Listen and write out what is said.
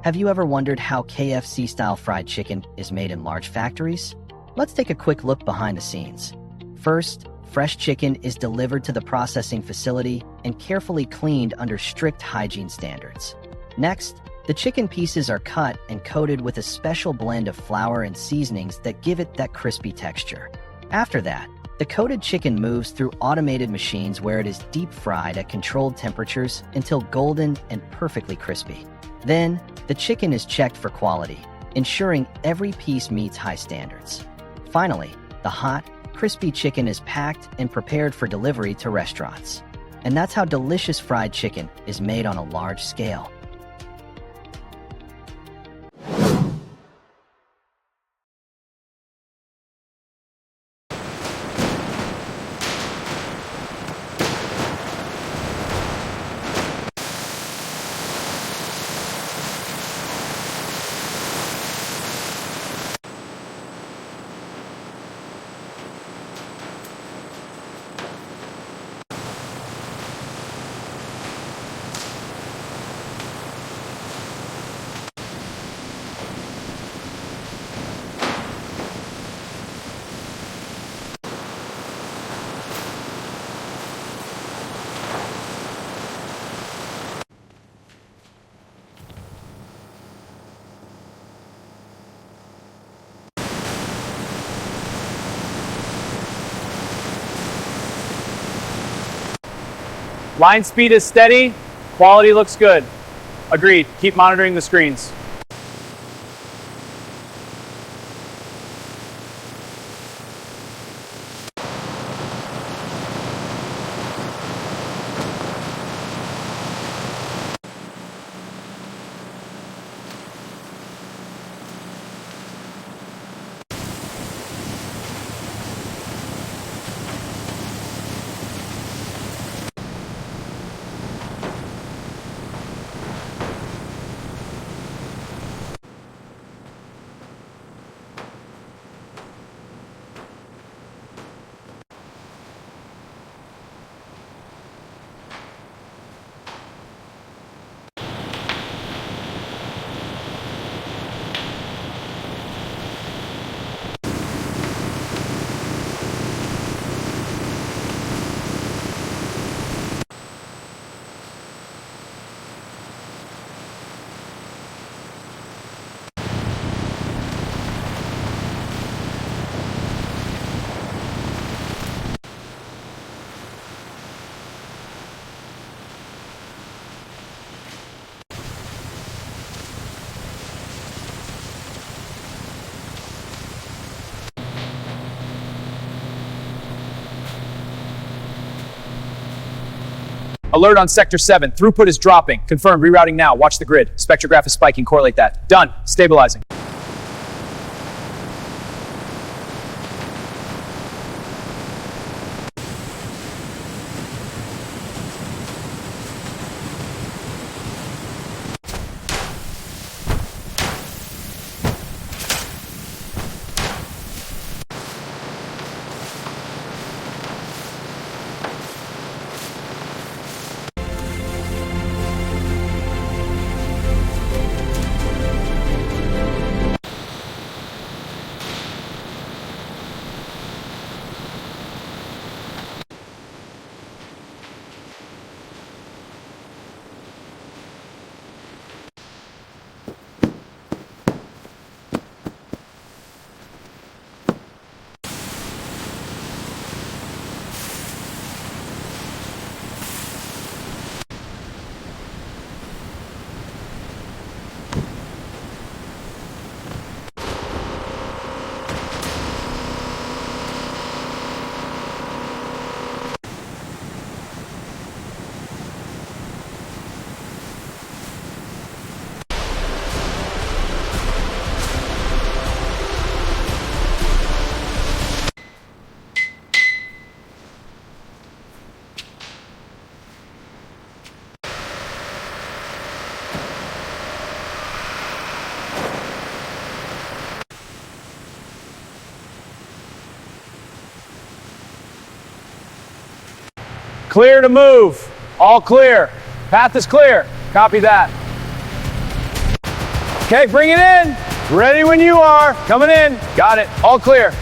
Have you ever wondered how KFC-style fried chicken is made in large factories? Let's take a quick look behind the scenes. First, fresh chicken is delivered to the processing facility and carefully cleaned under strict hygiene standards. Next, the chicken pieces are cut and coated with a special blend of flour and seasonings that give it that crispy texture. After that, the coated chicken moves through automated machines where it is deep fried at controlled temperatures until golden and perfectly crispy. Then, the chicken is checked for quality, ensuring every piece meets high standards. Finally, the hot, crispy chicken is packed and prepared for delivery to restaurants. And that's how delicious fried chicken is made on a large scale. Line speed is steady, quality looks good. Agreed, keep monitoring the screens. Alert on Sector 7. Throughput is dropping. Confirmed. Rerouting now. Watch the grid. Spectrograph is spiking. Correlate that. Done. Stabilizing. Clear to move. All clear. Path is clear. Copy that. Okay, bring it in. Ready when you are. Coming in. Got it. All clear.